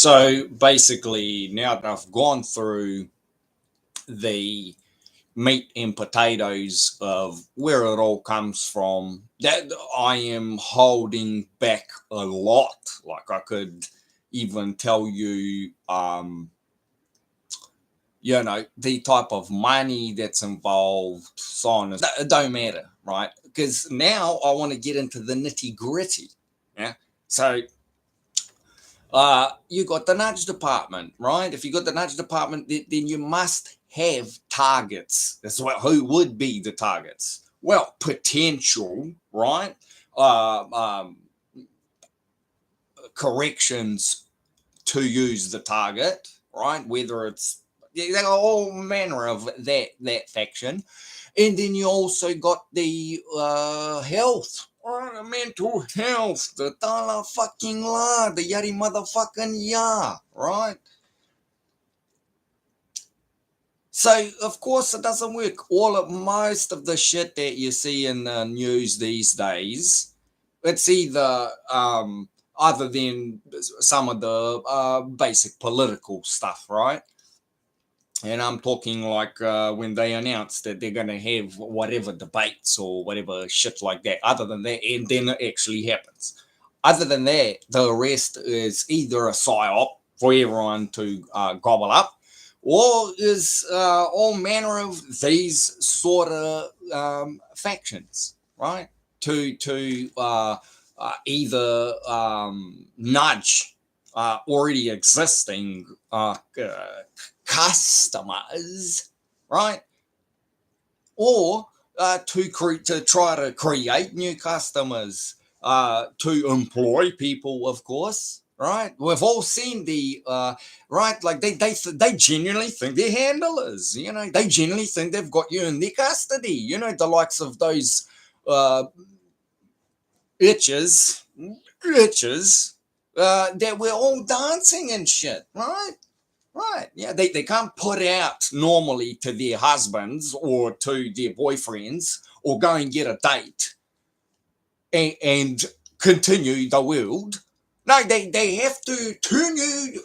So basically, now that I've gone through the meat and potatoes of where it all comes from, that I am holding back a lot. Like I could even tell you, the type of money that's involved, so on. It don't matter, right? Because now I want to get into the nitty gritty. Yeah. So you got the nudge department, right? If you got the nudge department, then you must have targets. That's what who would be the targets? Well, potential, right? Uh, um, Corrections to use the target, right? Whether it's they got all manner of that faction, and then you also got the health, right? The mental health, the dollar fucking la, the yari motherfucking ya, right? So of course it doesn't work. Most of the shit that you see in the news these days, it's either other than some of the basic political stuff, right? And I'm talking like when they announce that they're going to have whatever debates or whatever shit like that. Other than that, and then it actually happens. Other than that, the rest is either a psyop for everyone to gobble up, or is all manner of these sort of factions, right? To either nudge already existing customers, right? Or to try to create new customers, to employ people, of course. Right, we've all seen the right, like they genuinely think they're handlers. They genuinely think they've got you in their custody. The likes of those uh, itches, that we're all dancing and shit, right? Right. Yeah, they can't put out normally to their husbands or to their boyfriends or go and get a date and continue the world. No, they have to turn you.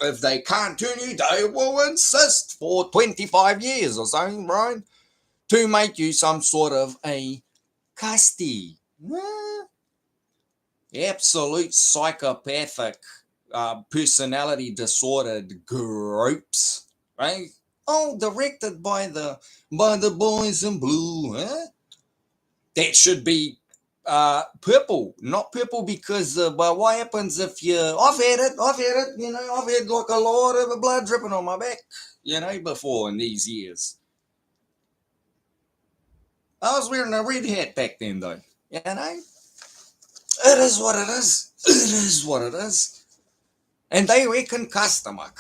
If they can't turn you, they will insist for 25 years or something, right? To make you some sort of a custody. Absolute psychopathic personality disordered groups, right? All directed by the boys in blue, huh? That should be purple, not purple because well, what happens if you? I've had it. I've had like a lot of blood dripping on my back, before in these years. I was wearing a red hat back then, though. It is what it is. It is what it is. And they reckon customer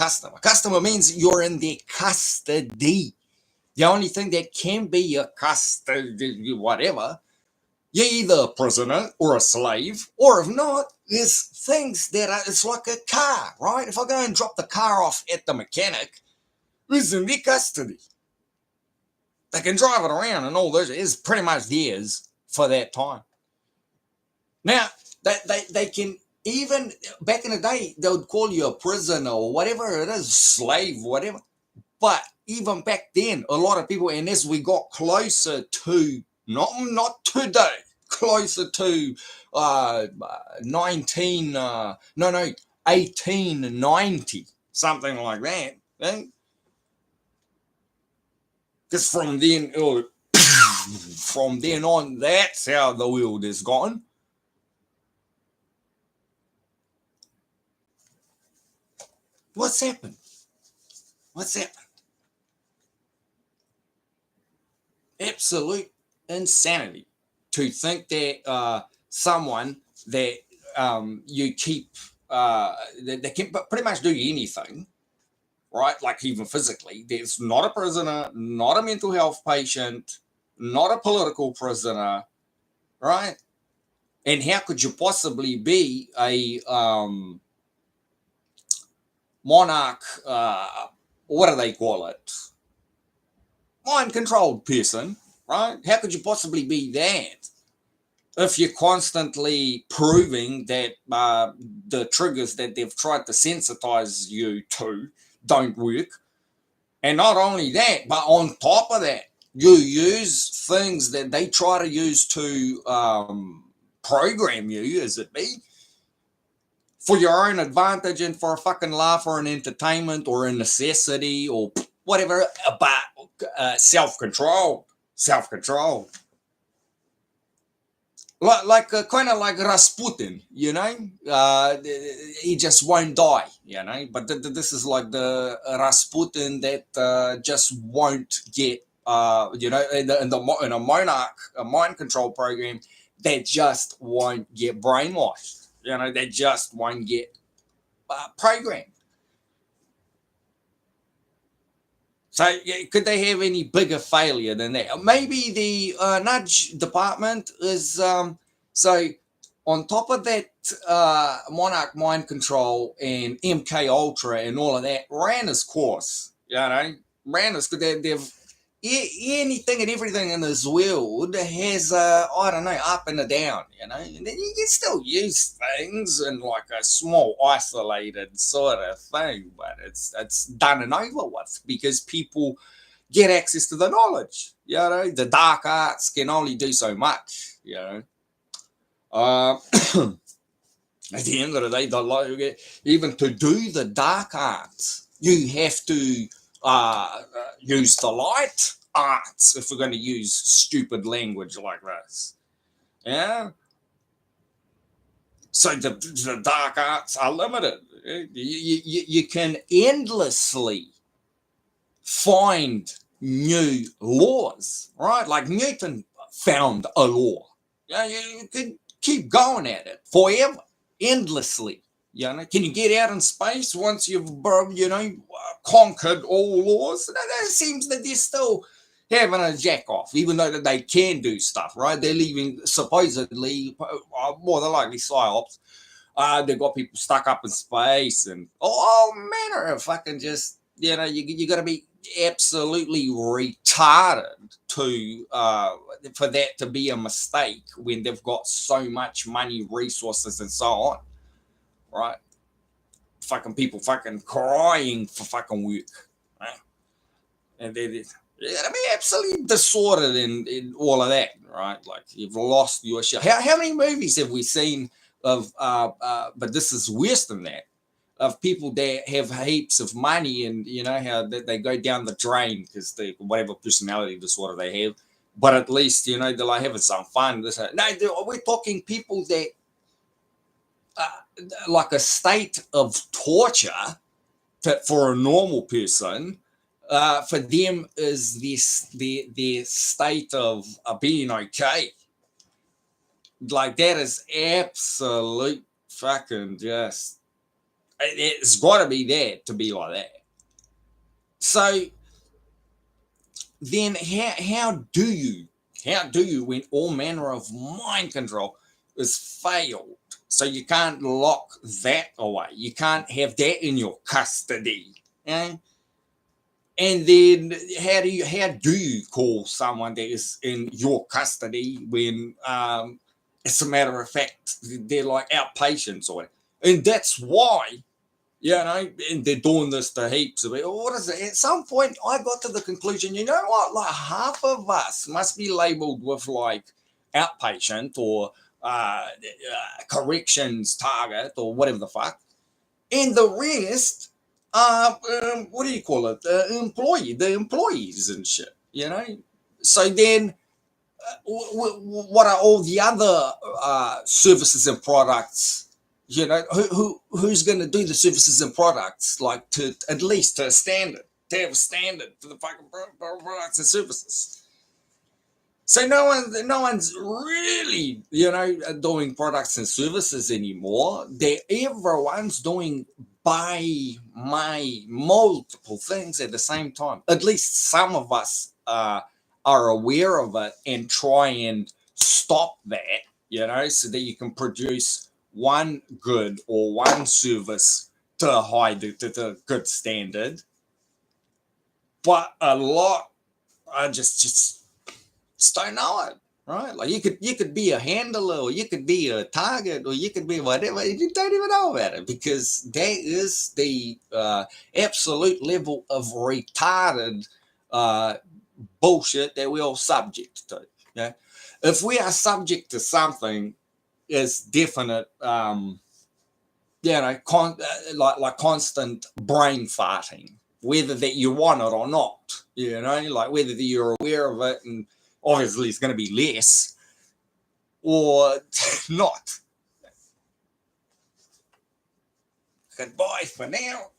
means you're in their custody. The only thing that can be your custody, whatever, you're either a prisoner or a slave, or if not, there's things that are, it's like a car, right? If I go and drop the car off at the mechanic, it's in their custody. They can drive it around and all those, it's pretty much theirs for that time. Now, they can, even back in the day, they would call you a prisoner or whatever it is, slave, whatever. But even back then, a lot of people, and as we got closer to, not today, closer to 1890, something like that. Because from then, from then on, that's how the world is gone. What's happened? What's happened? Absolute insanity to think that someone that you keep that can pretty much do anything, right? Like even physically, there's not a prisoner, not a mental health patient, not a political prisoner, right? And how could you possibly be a monarch? What do they call it? Mind controlled person, right? How could you possibly be that? if you're constantly proving that the triggers that they've tried to sensitize you to don't work, and not only that, but on top of that, you use things that they try to use to program you, as it be, for your own advantage and for a fucking laugh or an entertainment or a necessity or whatever, but self-control. Self-control. Like kind of like Rasputin, you know, he just won't die, you know. But this is like the Rasputin that just won't get, you know, in a monarch, a mind control program that just won't get brainwashed, you know, that just won't get programmed. So yeah, could they have any bigger failure than that? Maybe the nudge department is so. On top of that, Monarch Mind Control and MK Ultra and all of that ran its course. You know, ran its. They've anything and everything in this world has I don't know, up and a down, you know, and then you can still use things in like a small isolated sort of thing, but it's done and over with because people get access to the knowledge, you know. The dark arts can only do so much, you know. At the end of the day, even to do the dark arts, you have to use the light arts if we're going to use stupid language like this. Yeah. So the dark arts are limited. You can endlessly find new laws, right? Like Newton found a law. Yeah, you could keep going at it forever, endlessly. You know, can you get out in space once you've, you know, conquered all laws? It seems that they're still having a jack off, even though that they can do stuff, right? They're leaving supposedly, more than likely psyops. They've got people stuck up in space and all manner of fucking just, you know, you got to be absolutely retarded to for that to be a mistake when they've got so much money, resources, and so on, right? Fucking people fucking crying for fucking work, right? And they gotta be absolutely disordered in all of that, right? Like you've lost your shit. How many movies have we seen of but this is worse than that, of people that have heaps of money and you know how they go down the drain because they whatever personality disorder they have, but at least you know they're like having some fun. No, we're talking people that like a state of torture for a normal person. For them is this their state of being okay. Like that is absolute fucking just. It's got to be there to be like that. So then, how do you when all manner of mind control is failed? So you can't lock that away. You can't have that in your custody. Eh? And then how do you call someone that is in your custody when as a matter of fact they're like outpatients or and that's why you know and they're doing this to heaps of it. What is it? At some point I got to the conclusion, you know what, like half of us must be labeled with like outpatient or corrections target or whatever the fuck, and the rest what do you call it? The employees and shit. You know. So then, what are all the other services and products? You know, who's going to do the services and products like to at least to a standard, to have a standard for the fucking products and services. So no one's really, you know, doing products and services anymore. Everyone's doing buy my multiple things at the same time. At least some of us are aware of it and try and stop that, you know, so that you can produce one good or one service to a high to the good standard. But a lot, I just don't know it, right? Like you could be a handler, or you could be a target, or you could be whatever. You don't even know about it, because that is the absolute level of retarded uh, bullshit that we're all subject to. Yeah, if we are subject to something, it's definite. Like constant brain farting, whether that you want it or not. Like whether you're aware of it, and obviously it's going to be less or not. Goodbye for now.